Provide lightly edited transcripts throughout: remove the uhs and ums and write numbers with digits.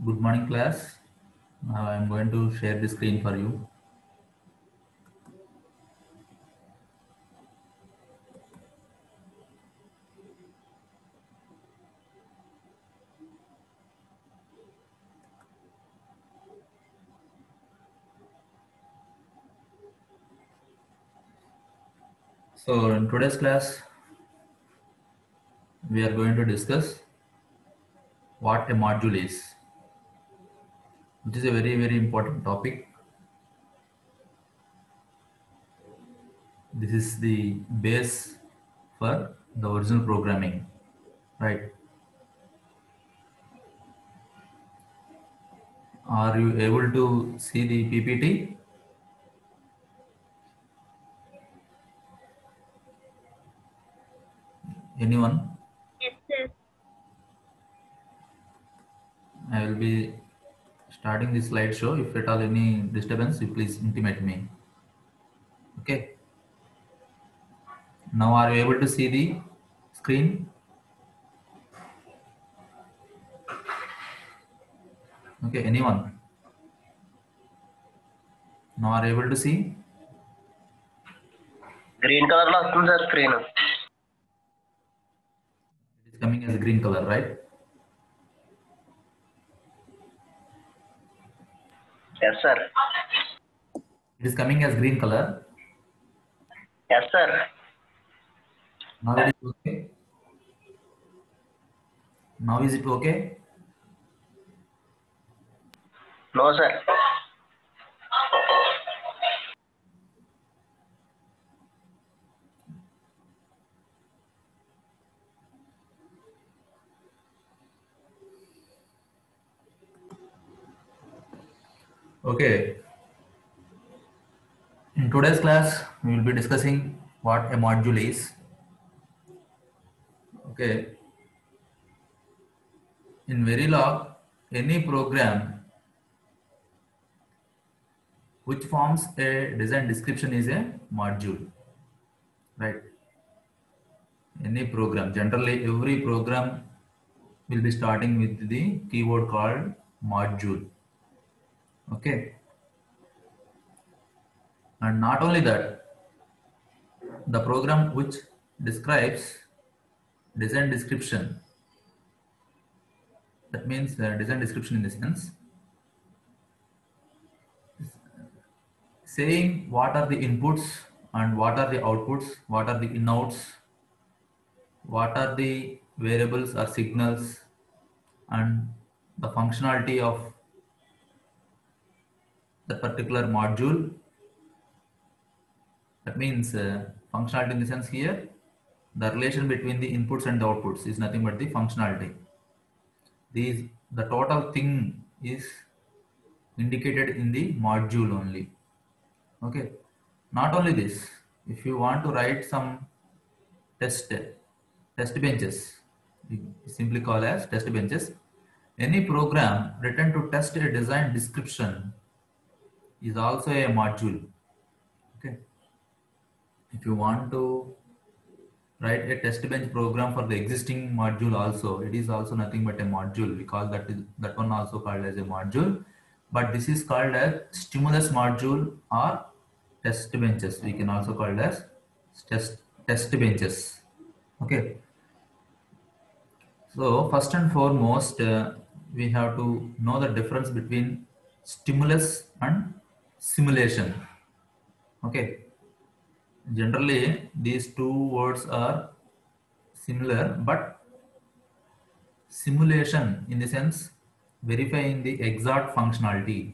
Good morning, class. Now I am going to share the screen for you. So in today's class, we are going to discuss what a module is. It is a very important topic. This is the base for the original programming, right? Are you able to see the PPT? Anyone? Yes, sir. I will be starting the slideshow. If at all any disturbance, you please intimate me. Okay. Now are you able to see the screen? Okay. Anyone? Now are you able to see? Green colour లో వస్తుంది sir screen. It is coming as a green color, right? Yes sir. It is coming as green color. Yes sir. Now it is okay. Now is it okay? No sir. Okay. In today's class, we will be discussing what a module is. Okay. In Verilog, any program which forms a design description is a module, right? Any program, generally every program will be starting with the keyword called module. Okay. And not only that, the program which describes design description, that means design description in the sense saying what are the inputs and what are the outputs, what are the inouts, what are the variables or signals, and the functionality of the particular module. That means functionality in the sense here, the relation between the inputs and the outputs is nothing but the functionality. The total thing is indicated in the module only. Okay. Not only this, if you want to write some test benches, we simply call as test benches. Any program written to test a design description is also a module. Okay. If you want to write a test bench program for the existing module also, it is also nothing but a module. We call that one also called as a module, but this is called as stimulus module or test benches. We can also call it as test benches. Okay. So first and foremost, we have to know the difference between stimulus and simulation. Okay. Generally, these two words are similar, but simulation in the sense verifying the exact functionality.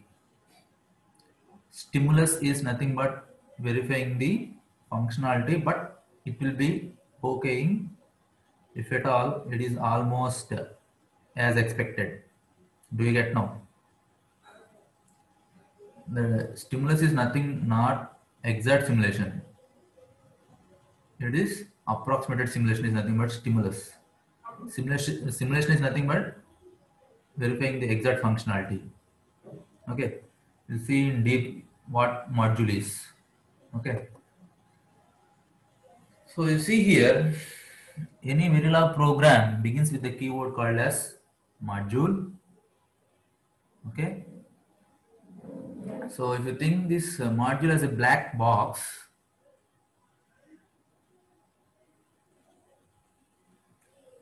Stimulus is nothing but verifying the functionality, but it will be okaying if at all it is almost as expected. Do you get now? The stimulus is nothing, not exact simulation. It is approximated simulation is nothing but stimulus. Simulation is nothing but verifying the exact functionality. Okay, we'll see in deep what module is. Okay, so you see here, any Verilog program begins with the keyword called as module. Okay. So if you think this module as a black box,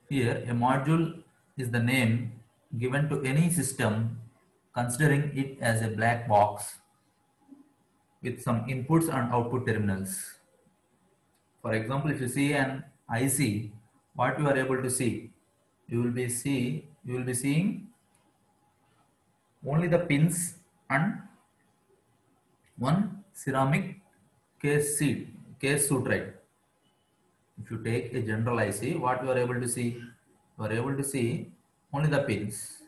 here a module is the name given to any system considering it as a black box with some inputs and output terminals. For example, if you see an IC, what you are able to see, you will be seeing only the pins and one ceramic case suit, right? If you take a general IC, what you are able to see? You are able to see only the pins.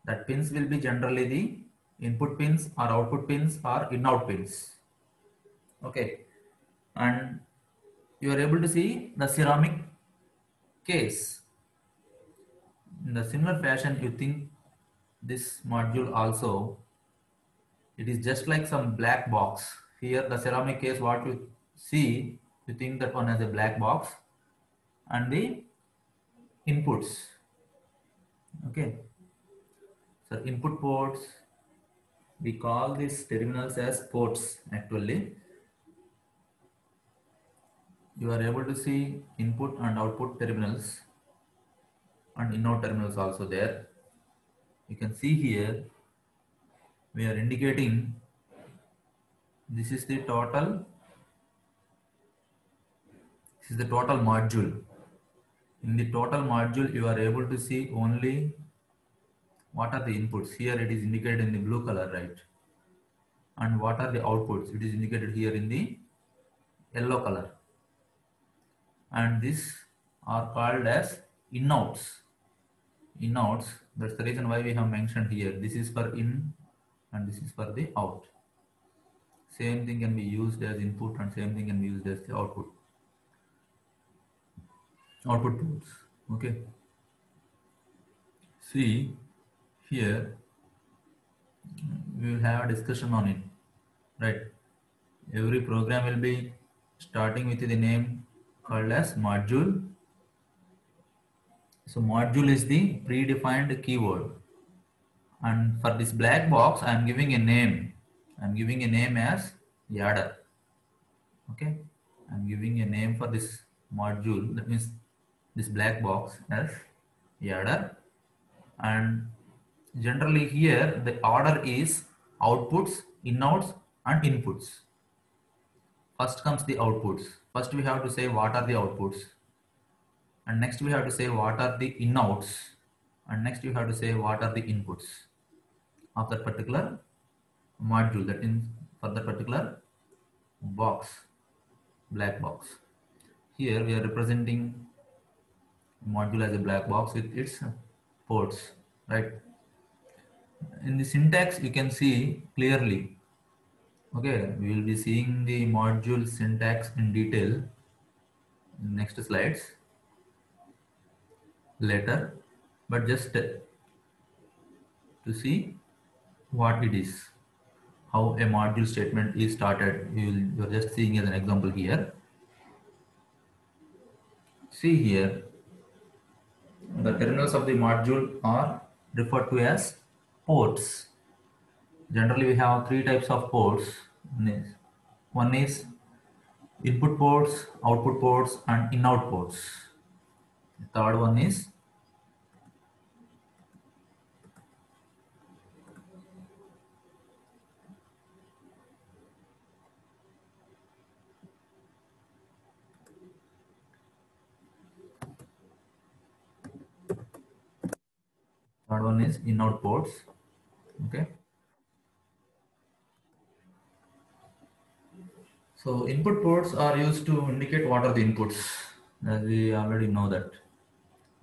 That pins will be generally the input pins or output pins or in-out pins. Okay, and you are able to see the ceramic case. In the similar fashion, you think this module also, it is just like some black box. Here the ceramic case, what you see, you think that one has a black box and the inputs. Okay, so input ports, we call these terminals as ports. Actually, you are able to see input and output terminals and in-out terminals also there. You can see here we are indicating this is the total module. In the total module, you are able to see only what are the inputs. Here it is indicated in the blue color, right? And what are the outputs? It is indicated here in the yellow color. And these are called as in-outs. In-outs, that's the reason why we have mentioned here. This is for in and this is for the out. Same thing can be used as input and same thing can be used as the output. Output ports. Okay. See here, we will have a discussion on it, right? Every program will be starting with the name called as module. So module is the predefined keyword, and for this black box I am giving a name. I am giving a name as adder. Okay, I am giving a name for this module, that means this black box, as adder. And generally here the order is outputs, in-outs and inputs. First comes the outputs. First we have to say what are the outputs, and next we have to say what are the in-outs, and next you have to say what are the inputs of that particular module, that means for that particular box, black box. Here we are representing module as a black box with its ports, right? In the syntax you can see clearly. Okay, we will be seeing the module syntax in detail in next slides later, but just to see what it is, how a module statement is started, you're just seeing as an example here. See here, the terminals of the module are referred to as ports. Generally we have three types of ports. One is input ports, output ports and in-out ports. The third one is in-out ports. Okay, so input ports are used to indicate what are the inputs, as we already know that.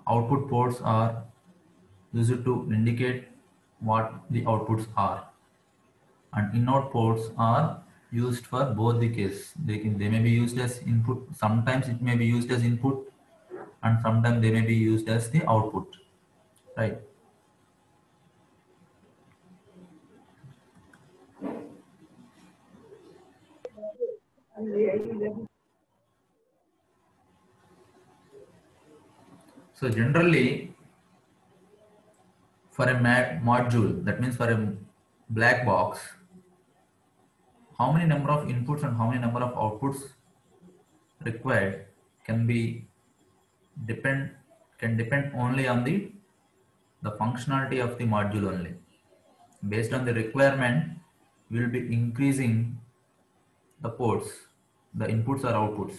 Output ports are used to indicate what the outputs are, and in-out ports are used for both the case. They may be used as input, sometimes it may be used as input, and sometimes they may be used as the output, right? So generally for a module, that means for a black box, how many number of inputs and how many number of outputs required can be depend can depend only on the functionality of the module only. Based on the requirement, we will be increasing the ports, the inputs or outputs.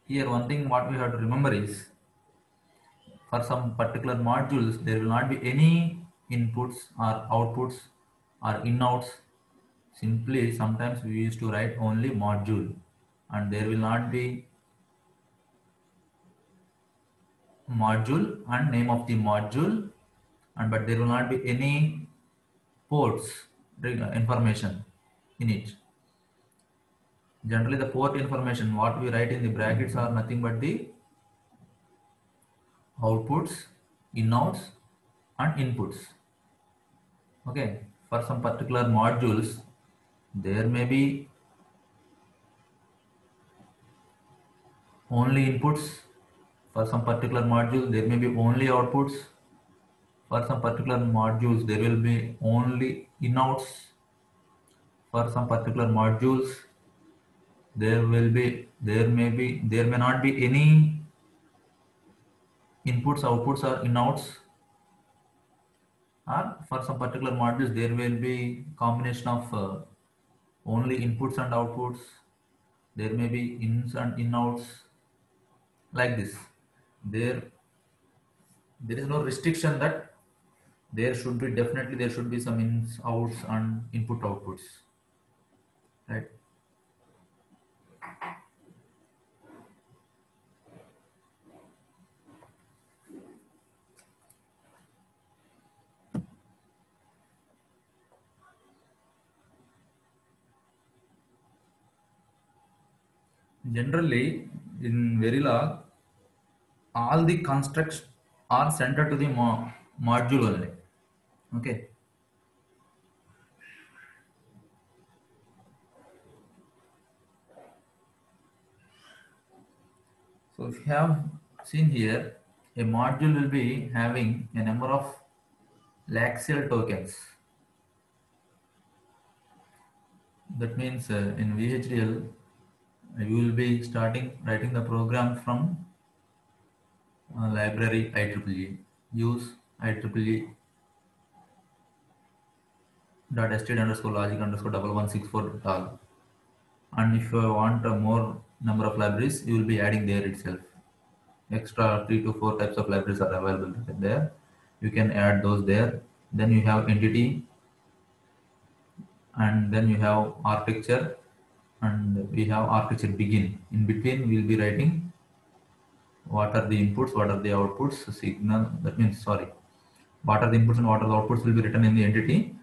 Here one thing what we have to remember is, for some particular modules there will not be any inputs or outputs or inouts. Simply sometimes we used to write only module, and there will not be module and name of the module, and but there will not be any ports information in it. Generally the port information what we write in the brackets are nothing but the outputs, inouts and inputs. Okay, for some particular modules there may be only inputs, for some particular module there may be only outputs, for some particular modules there will be only inouts, for some particular modules there may not be any inputs, outputs or inouts, or for some particular modules there will be combination of only inputs and outputs, there may be ins and inouts, like this. There is no restriction that there should be, definitely there should be some ins, outs and input outputs, right? Generally in Verilog all the constructs are centered to the module only. Okay, so if you have seen here, a module will be having a number of Laxial tokens. That means in VHDL you will be starting writing the program from library IEEE. Use IEEE .std_logic_1164.all, and if you want more number of libraries you will be adding there itself. Extra 3 to 4 types of libraries are available there, you can add those there. Then you have entity, and then you have architecture, and we have architecture begin. In between we will be writing what are the inputs, what are the outputs, signal, that means sorry, what are the inputs and what are the outputs will be written in the entity,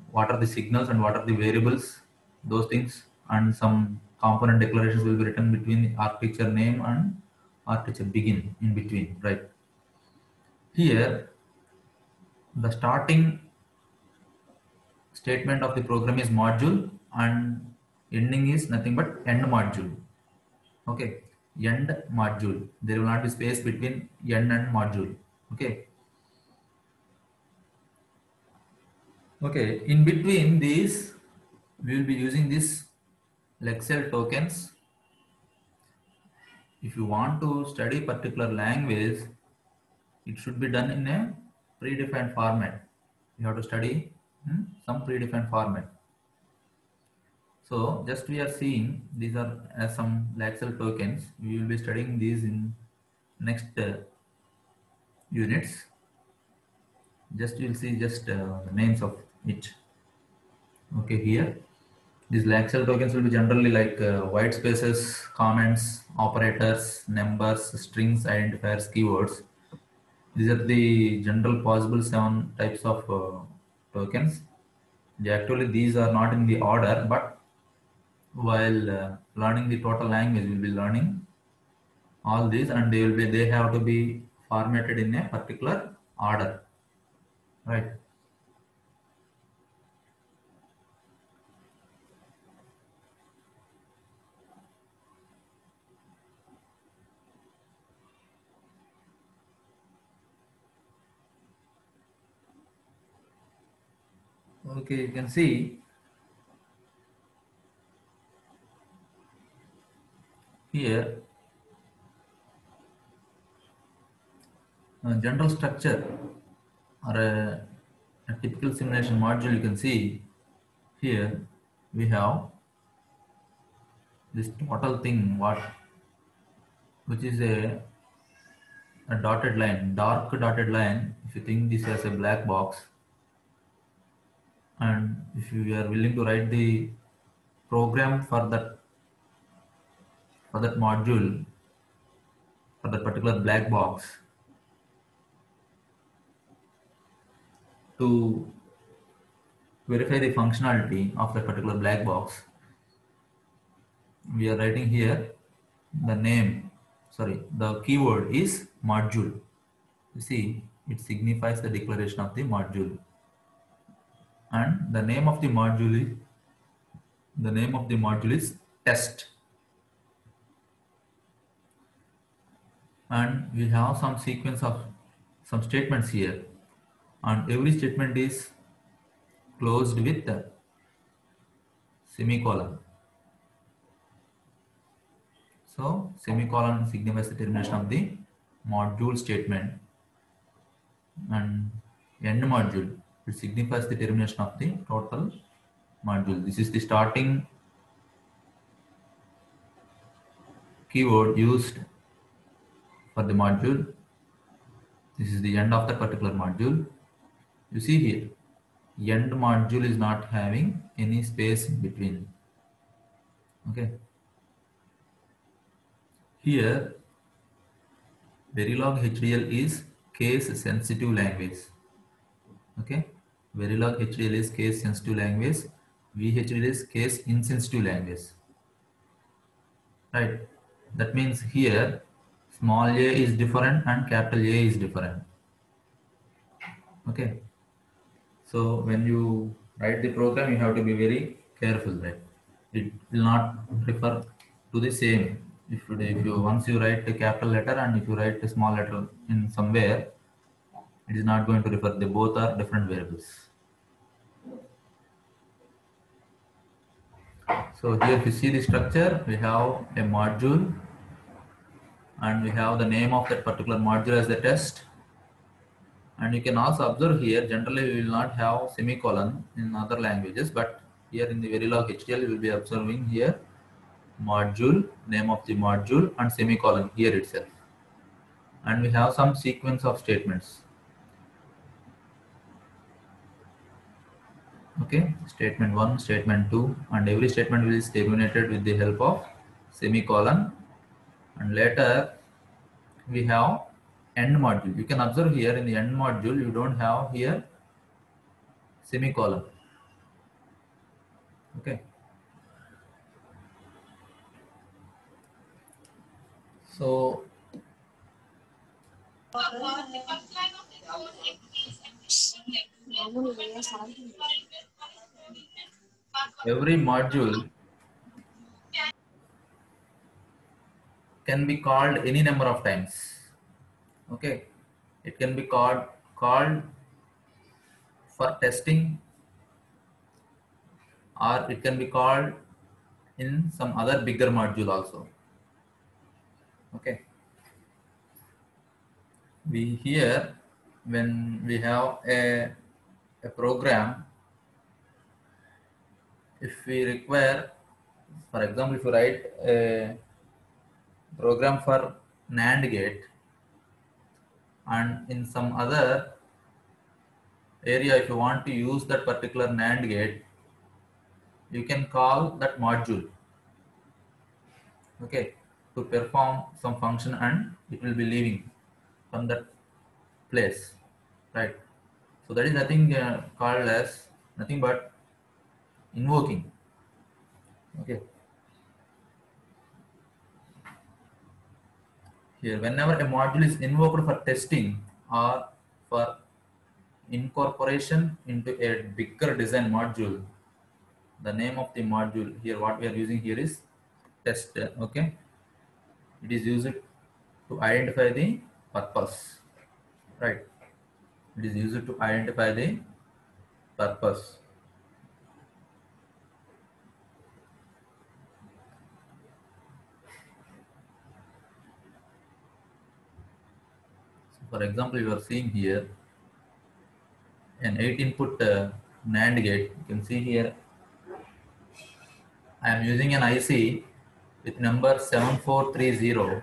what are the signals and what are the variables, those things, and some component declarations will be written between the architecture name and architecture begin in between, right? Here the starting statement of the program is module and ending is nothing but end module. Okay, end module, there will not be space between end and module. Okay, in between these we will be using this Lexel tokens. If you want to study particular language, it should be done in a predefined format. You have to study some predefined format. So just we are seeing these are as some Lexel tokens. We will be studying these in next units. Just you will see just the names of it. Okay, here these Lexel tokens will be generally like white spaces, comments, operators, numbers, strings, identifiers, keywords. These are the general possible 7 types of tokens. Actually these are not in the order, but while learning the total language we will be learning all these, and they have to be formatted in a particular order, right? Okay, you can see here general structure or a typical simulation module. You can see here we have this total thing, which is a dotted line, dark dotted line. If you think this as a black box, and if you are willing to write the program for that module, for that particular black box, to verify the functionality of that particular black box, we are writing here the the keyword is module. You see, it signifies the declaration of the module, and the name of the module is test. And we have some sequence of some statements here, and every statement is closed with a semicolon. So semicolon signifies the termination of the module statement, and end module, it signifies the termination of the total module. This is the starting keyword used for the module. This is the end of the particular module. You see here, end module is not having any space in between. Okay. Here, Verilog HDL is case sensitive language. Okay. Verilog HDL is case sensitive language. VHDL is case insensitive language. Right. That means here small a is different and capital A is different. Okay. So when you write the program, you have to be very careful, right? It will not refer to the same. If you once you write a capital letter and if you write a small letter in somewhere, it is not going to refer. They both are different variables. So here, if you see the structure, we have a module, and we have the name of that particular module as the test. And you can also observe here, generally we will not have semicolon in other languages, but here in the Verilog HDL, we will be observing here module, name of the module, and semicolon here itself. And we have some sequence of statements. Okay, statement 1, statement 2, and every statement will be terminated with the help of semicolon. And later we have end module. You can observe here in the end module, you don't have here semicolon. Okay. So every module can be called any number of times. Okay, it can be called for testing, or it can be called in some other bigger module also. Okay, we here when we have a program, if we require, for example, if you write a program for NAND gate, and in some other area, if you want to use that particular NAND gate, you can call that module, okay, to perform some function, and it will be leaving from that place, right? So that is nothing called as nothing but invoking. Okay, here whenever a module is invoked for testing or for incorporation into a bigger design module, the name of the module here, what we are using here is test. Okay, it is used to identify the purpose, right? It is used to identify the purpose. For example, you are seeing here an 8 input NAND gate. You can see here I am using an IC with number 7430.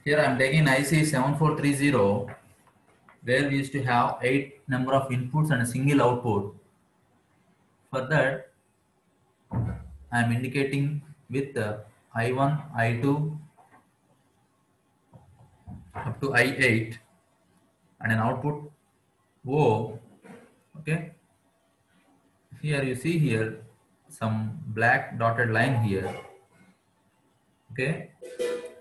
Here I am taking IC 7430, where we used to have 8 number of inputs and a single output. For that, I am indicating with I1, I2 up to I8 and an output O. Okay. Here you see here some black dotted line here. Okay.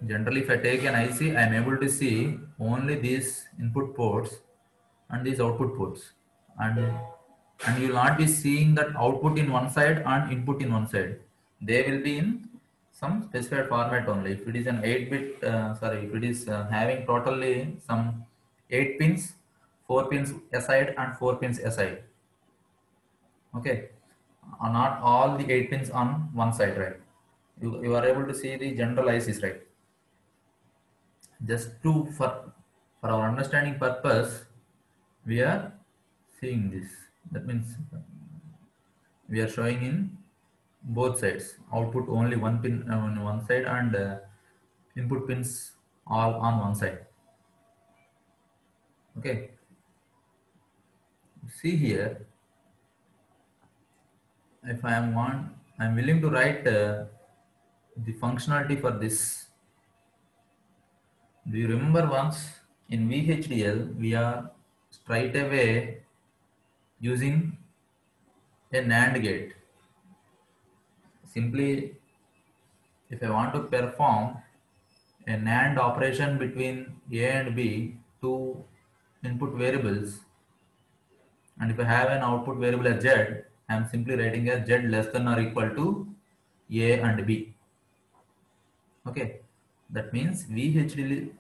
Generally, if I take an IC, I am able to see only these input ports and these output ports, and you will not be seeing that output in one side and input in one side. They will be in some specified format only. If it is an 8-bit, if it is having totally some 8 pins, 4 pins aside and 4 pins aside. Okay, not all the 8 pins on one side, right? You are able to see the general ICs, right? Just for our understanding purpose, we are seeing this. That means we are showing in both sides. Output only one pin on one side and input pins all on one side. Okay. See here, if I am willing to write the functionality for this. Do you remember once in VHDL we are straight away using a NAND gate? Simply, if I want to perform a NAND operation between A and B, two input variables, and if I have an output variable as Z, I am simply writing as Z less than or equal to A and B. Okay, that means VHDL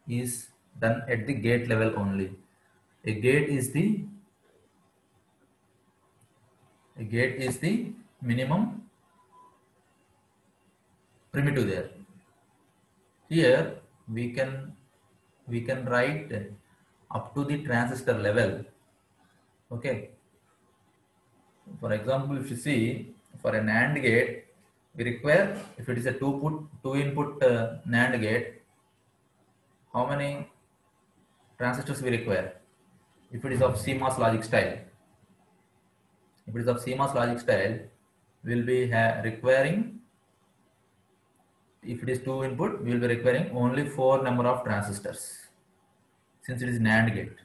is done at the gate level only. A gate is the minimum primitive there. Here we can write up to the transistor level. Okay. For example, if you see for a NAND gate, we require, if it is a two input NAND gate, how many transistors we require? If it is of CMOS logic style, we will be requiring, if it is 2 input, we will be requiring only 4 number of transistors, since it is NAND gate.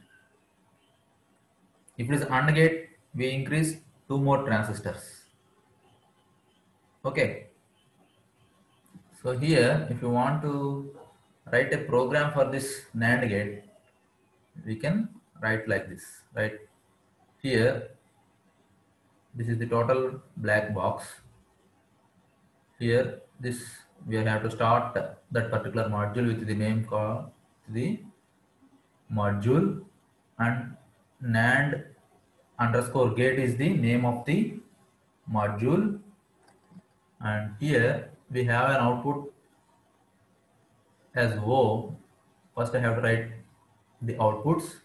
If it is AND gate, we increase 2 more transistors. Okay. So here, if you want to write a program for this NAND gate, we can write like this, right? Here, this is the total black box. Here, we have to start that particular module with the name called the module, and NAND underscore gate is the name of the module, and here we have an output as O. First I have to write the outputs.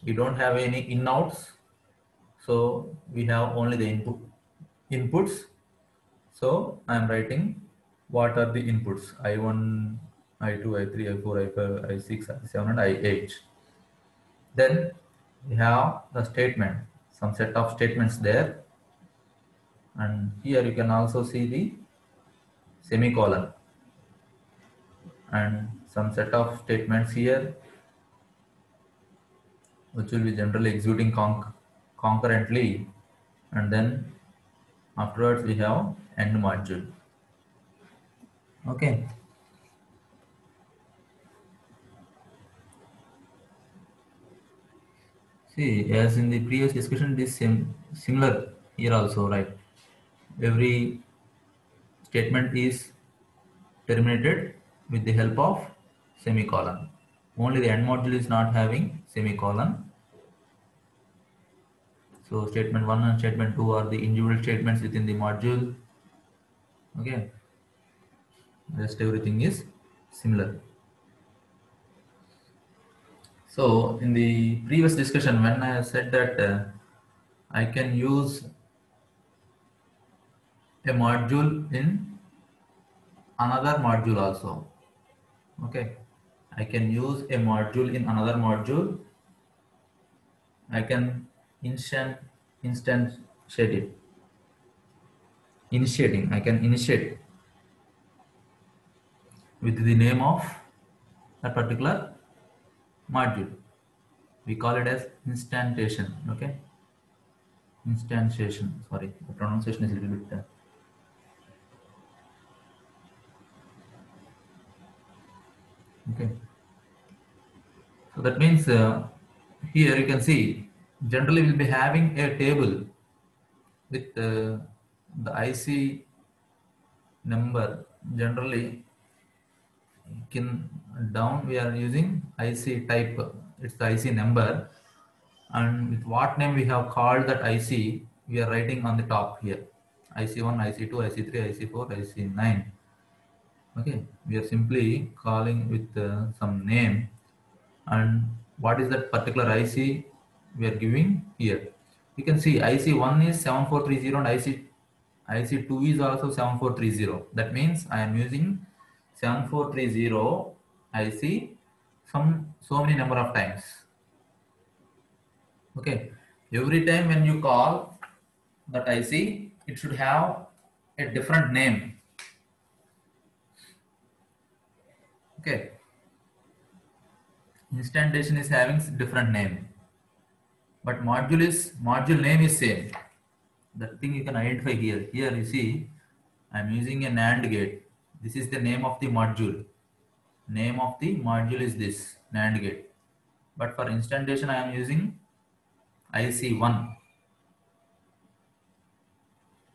We don't have any in-outs, so we have only the inputs. So I am writing what are the inputs: I1, I2, I3, I4, I5, I6, I7 and I8. Then we have the statement, some set of statements there, and here you can also see the semicolon and some set of statements here which will be generally executing concurrently, and then afterwards we have end module. Okay, See, as in the previous discussion, it is similar here also, right? Every statement is terminated with the help of semicolon. Only the end module is not having semicolon. So statement 1 and statement 2 are the individual statements within the module. Okay, rest everything is similar. So in the previous discussion, when I said that I can use a module in another module also. Okay, I can use a module in another module. I can instantiate it. Initiating, I can initiate with the name of a particular module. We call it as instantiation. Okay, instantiation. Sorry, the pronunciation is a little bit. Okay, so that means here you can see generally we'll be having a table with the IC number. Generally, in down we are using IC type. It's the IC number, and with what name we have called that IC, we are writing on the top here. IC1, IC2, IC3, IC4, IC9. Okay, we are simply calling with some name, and what is that particular IC we are giving here. You can see IC1 is 7430 and IC2 is also 7430. That means I am using 7430 IC so many number of times. Okay, every time when you call that IC, it should have a different name. Okay, instantiation is having different name, but module name is same. That thing you can identify here. Here you see, I am using a NAND gate. This is the name of the module. Name of the module is this NAND gate. But for instantiation, I am using IC1.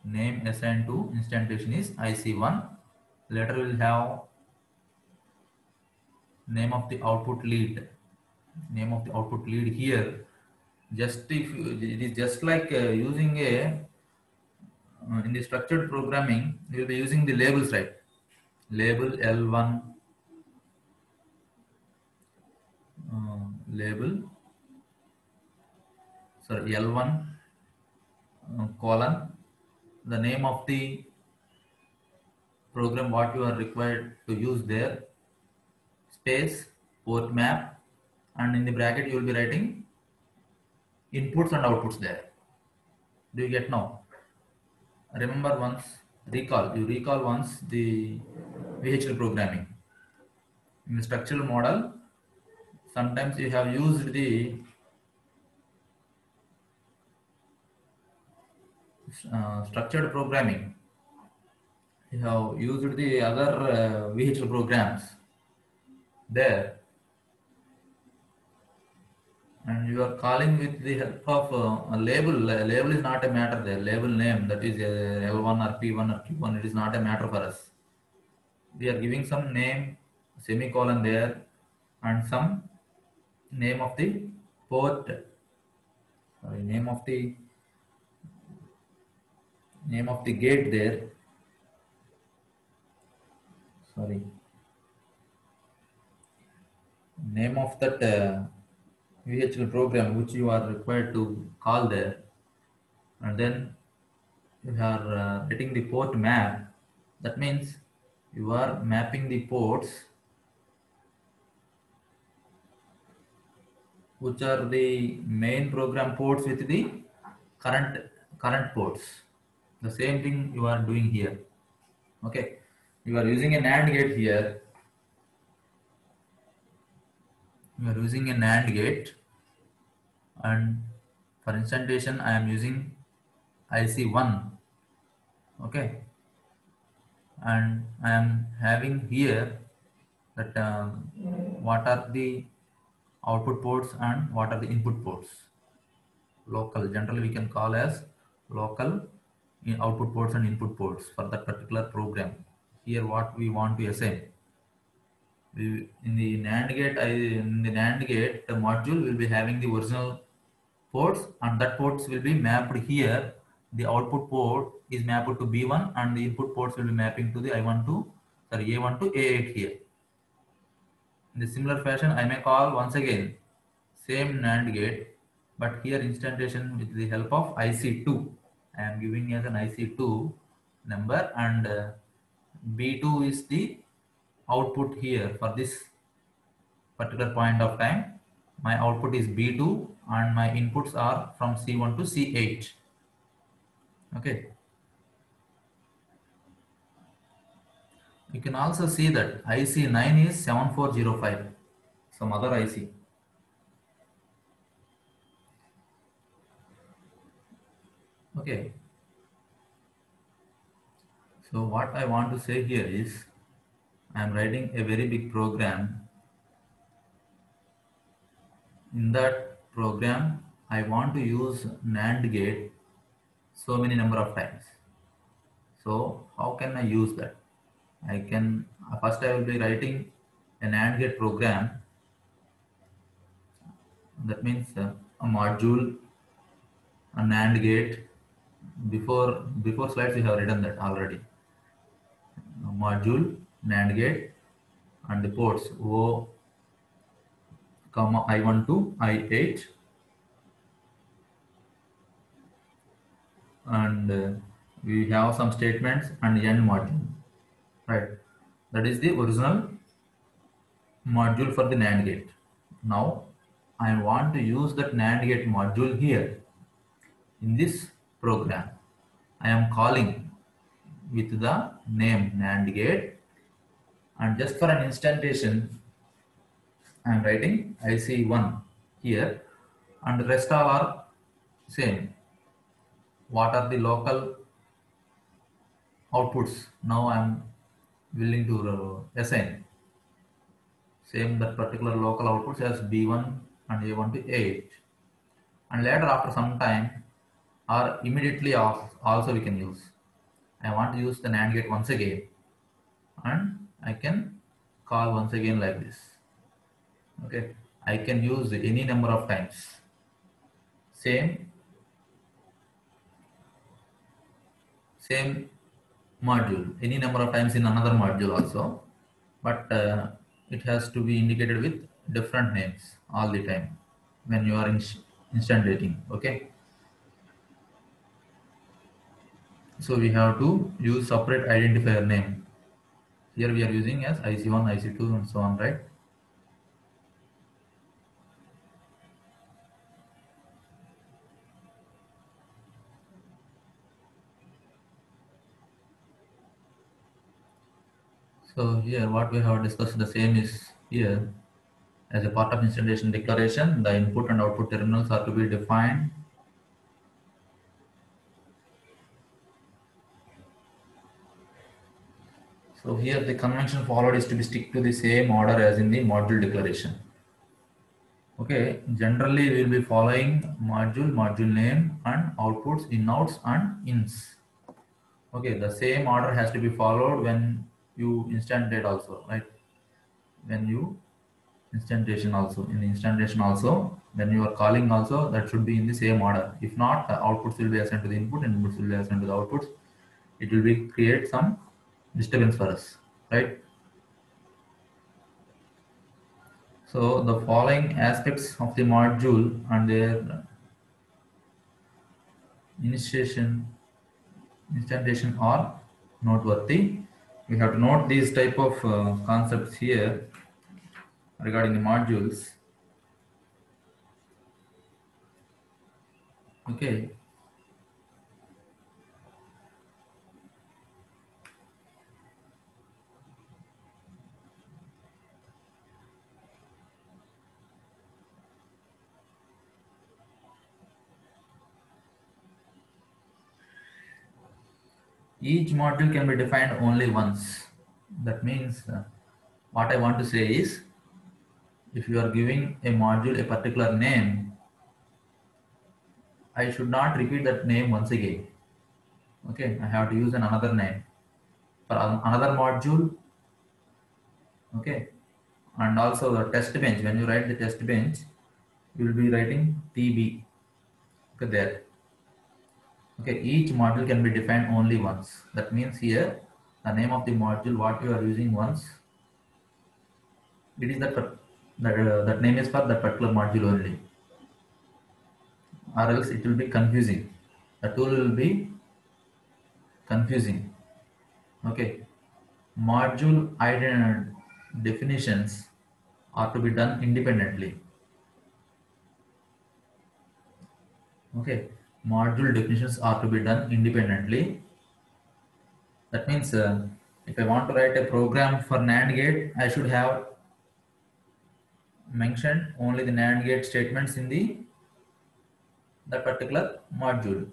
Name assigned to instantiation is IC1. Later we will have name of the output lead. Name of the output lead here. Just if it is just like using a in the structured programming, we will be using the labels, right? Label L1, label, sorry, L1 colon, the name of the program what you are required to use there, space, port map, and in the bracket you will be writing inputs and outputs there. Do you get now? Remember once, you recall once the VHL programming. In the structural model, sometimes you have used the structured programming. You have used the other VHL programs there, and you are calling with the help of a label. Label is not a matter there. Label name, that is L1 or P1 or Q1, it is not a matter for us. We are giving some name, semicolon there, and some name of the port. Sorry, name of the gate there. Sorry, name of that VHL program which you are required to call there, and then you are getting the port map. That means you are mapping the ports which are the main program ports with the current ports. The same thing you are doing here. Okay, you are using a NAND gate here. You are using a NAND gate, and for instantiation I am using IC1. Okay, and I am having here that what are the output ports and what are the input ports. local. Generally, we can call as local output ports and input ports for that particular program. Here, what we want to assign. In the NAND gate, the module will be having the original ports, and that ports will be mapped here. The output port is mapped to B1, and the input ports will be mapping to the A1 to A8 here. In the similar fashion, I may call once again same NAND gate, but here instantiation with the help of IC2. I am giving as an IC2 number, and B2 is the output here for this particular point of time. My output is B2 and my inputs are from C1 to C8. Okay. You can also see that IC9 is 7405, some other IC. Okay. So what I want to say here is I am writing a very big program. In that program, I want to use NAND gate so many number of times. So how can I use that? I can first I will be writing a NAND gate program. That means a module, a NAND gate. Before slides we have written that already. A module, NAND gate, and the ports O, I1 to I8, and we have some statements and end module. Right, that is the original module for the NAND gate. Now I want to use that NAND gate module here in this program. I am calling with the name NAND gate, and just for an instantiation I am writing IC1 here, and the rest all are same. What are the local outputs? Now I am willing to assign same that particular local outputs as B1 and A1 to A8, and later after some time or immediately also we can use. I want to use the NAND gate once again, and I can call once again like this. Okay, I can use any number of times. Same module any number of times in another module also, but it has to be indicated with different names all the time when you are instantiating. Okay, so we have to use separate identifier name. Here we are using as IC1, IC2 and so on, right? So here what we have discussed the same is here. As a part of instantiation declaration, the input and output terminals are to be defined. So here the convention followed is to be stick to the same order as in the module declaration. Okay, generally we will be following module name and outputs, inouts and ins. Okay, the same order has to be followed when you instantiate also, right? When you instantiation also, in the instantiation also, when you are calling also, that should be in the same order. If not, the outputs will be assigned to the input and inputs will be assigned to the outputs. It will be create some disturbance for us, right? So the following aspects of the module and their instantiation are noteworthy. We have to note these type of concepts here regarding the modules. Okay. Each module can be defined only once. That means what I want to say is, if you are giving a module a particular name, I should not repeat that name once again. Okay, I have to use another name for another module. Okay, and also the test bench. When you write the test bench, you will be writing TB. Okay, there. Okay, each module can be defined only once. That means here the name of the module what you are using once, it is that name is for that particular module only, or else it will be confusing. The tool will be confusing. Okay, module definitions are to be done independently. Okay, module definitions are to be done independently. That means if I want to write a program for NAND gate, I should have mentioned only the NAND gate statements in that particular module.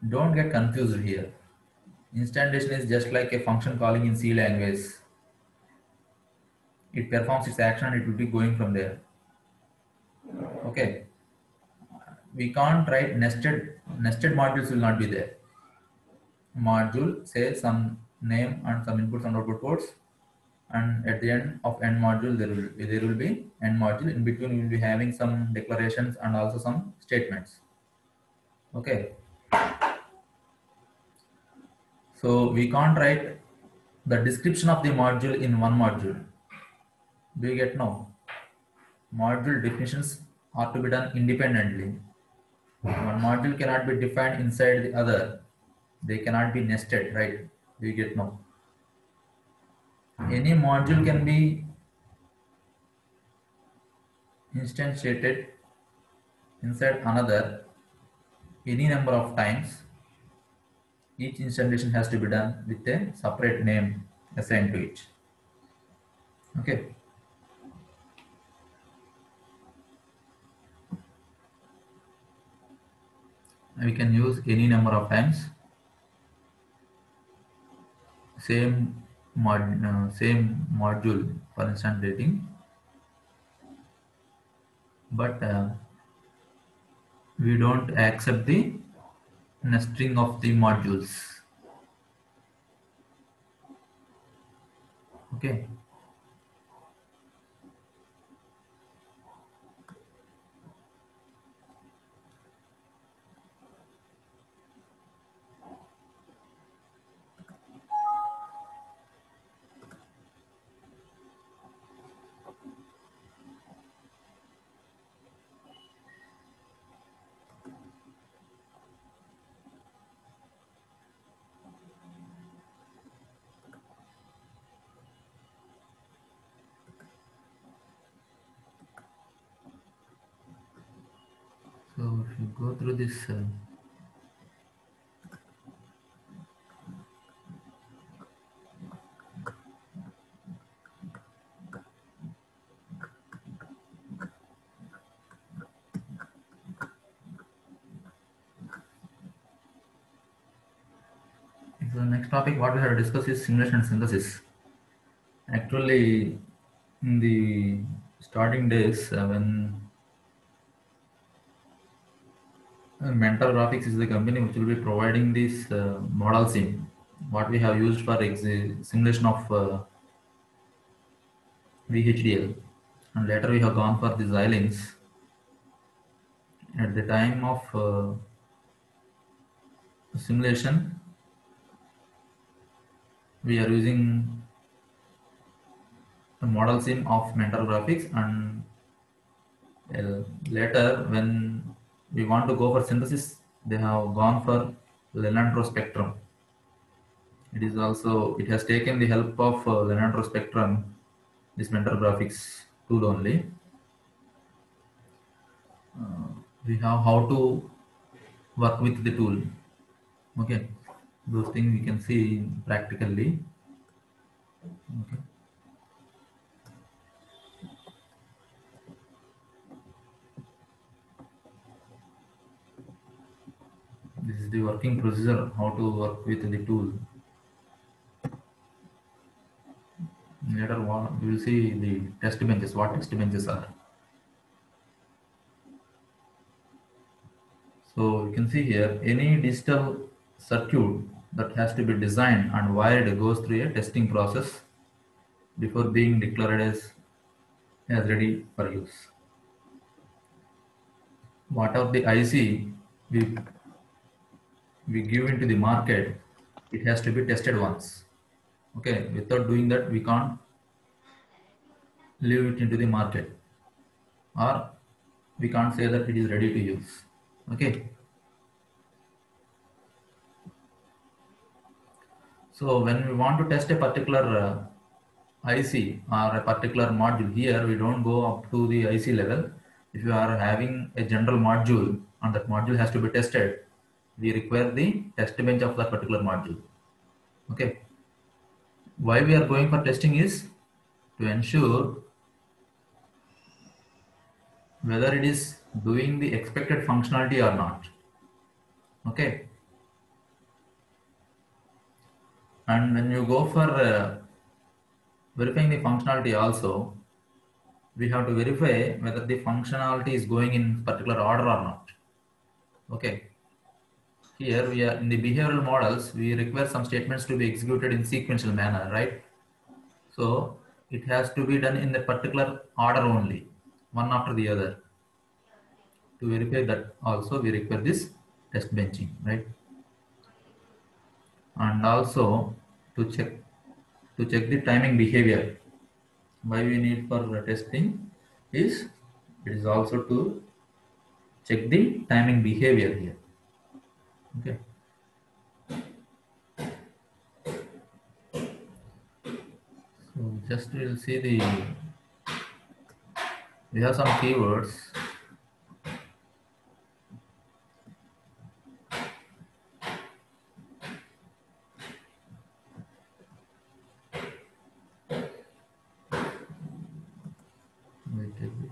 Don't get confused here. Instantiation is just like a function calling in C language. It performs its action and it will be going from there. Okay. We can't write nested modules will not be there. Module says some name and some inputs and output ports, and at the end of end module there will be end module. In between we will be having some declarations and also some statements. Okay. So we can't write the description of the module in one module. Do you get now? Module definitions are to be done independently. One module cannot be defined inside the other. They cannot be nested, right? Do you get now? Any module can be instantiated inside another any number of times. Each instantiation has to be done with a separate name assigned to it. Okay. We can use any number of times. Same module for instantiating, but we don't accept the nesting of the modules. Okay. So if you go through this the next topic what we have to discuss is simulation and synthesis. Actually, in the starting days when Mentor Graphics is the company which will be providing this model sim, what we have used for simulation of VHDL, and later we have gone for the Xilinx. At the time of simulation, we are using the model sim of Mentor Graphics, and later when we want to go for synthesis, they have gone for Lenandro Spectrum. It has taken the help of Lenandro Spectrum, this Mentor Graphics tool only. We have how to work with the tool. Okay, those things we can see practically. Okay. This is the working procedure, how to work with the tool. Later on, we will see the test benches, what test benches are. So you can see here, any digital circuit that has to be designed and wired goes through a testing process before being declared as ready for use. Whatever the IC we give into the market, it has to be tested once. Okay, without doing that, we can't leave it into the market, or we can't say that it is ready to use. Okay. So when we want to test a particular IC or a particular module, here we don't go up to the IC level. If you are having a general module and that module has to be tested, we require the test bench of that particular module. Okay. Why we are going for testing is to ensure whether it is doing the expected functionality or not. Okay. And when you go for verifying the functionality also, we have to verify whether the functionality is going in particular order or not. Okay. Here we are in the behavioral models, we require some statements to be executed in sequential manner, right? So it has to be done in the particular order only, one after the other. To verify that also we require this test benching, right? And also to check the timing behavior. Why we need for testing is it is also to check the timing behavior here. Okay. So just we'll see we have some keywords. Wait a bit.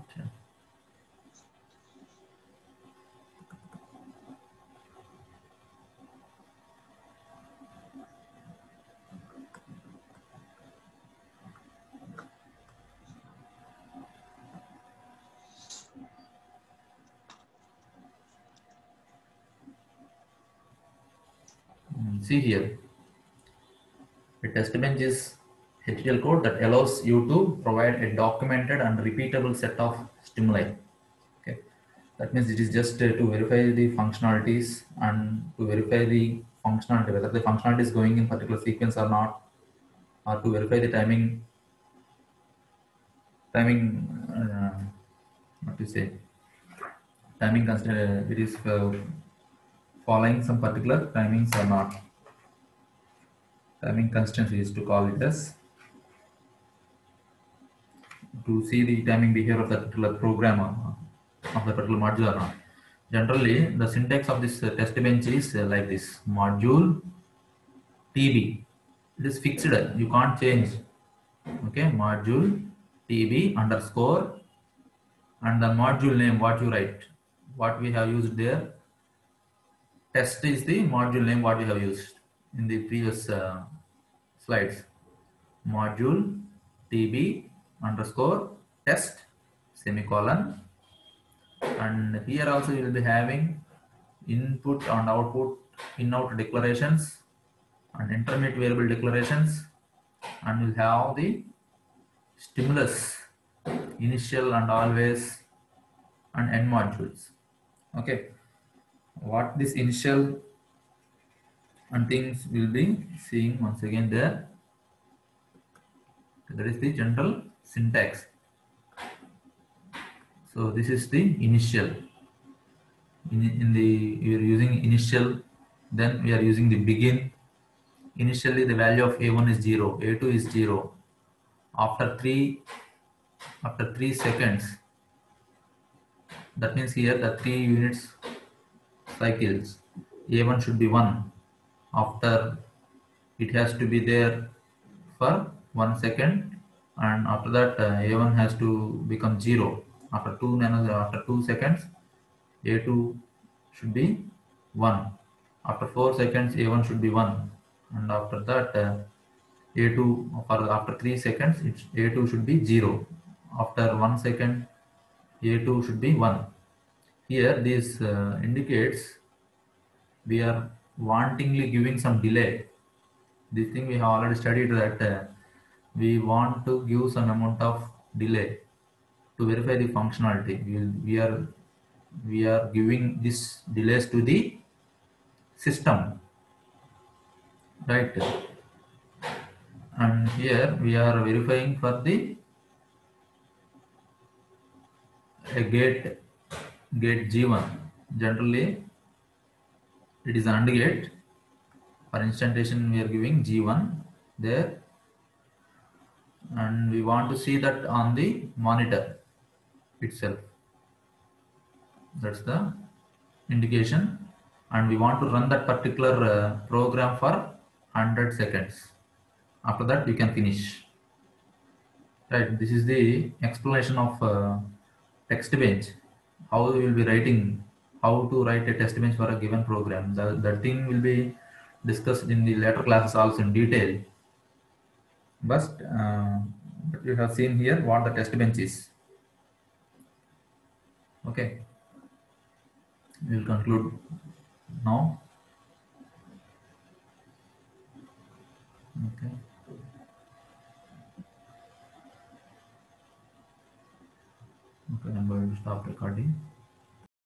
See here, a test bench is HTML code that allows you to provide a documented and repeatable set of stimuli. Okay, that means it is just to verify the functionalities and to verify the functionality, whether the functionality is going in particular sequence or not, or to verify the timing. What to say? Timing constraint. It is following some particular timings or not. Timing constraints we used to call it as, to see the timing behavior of that particular program of the particular module or not. Generally, the syntax of this test bench is like this: module TB. It is fixed. You can't change. Okay, module TB underscore, and the module name what you write, what we have used there. Test is the module name what we have used in the previous slides. Module TB underscore test semicolon, and here also you will be having input and output in-out declarations and intermediate variable declarations, and you'll have the stimulus initial and always and end modules. Okay, what this initial and things will be seeing once again there. That is the general syntax. So this is the initial. In the we are using initial, then we are using the begin. Initially the value of A1 is 0, A2 is 0. After 3 seconds, that means here the 3 units cycles, A1 should be 1. After it has to be there for 1 second, and after that A1 has to become 0. After 2 seconds, A2 should be 1. After 4 seconds, A1 should be 1, and after that A2 after 3 seconds, A2 should be 0. After 1 second, A2 should be 1. Here this indicates we are wantingly giving some delay. This thing we have already studied that we want to give some amount of delay to verify the functionality. We are giving this delays to the system, right? And here we are verifying for the a gate G1. Generally it is an AND gate. For instantiation we are giving G1 there, and we want to see that on the monitor itself. That's the indication, and we want to run that particular program for 100 seconds. After that we can finish, right? This is the explanation of text bench, how we will be writing, how to write a test bench for a given program. The thing will be discussed in the later classes also in detail, but you have seen here what the test bench is. Okay, we will conclude now.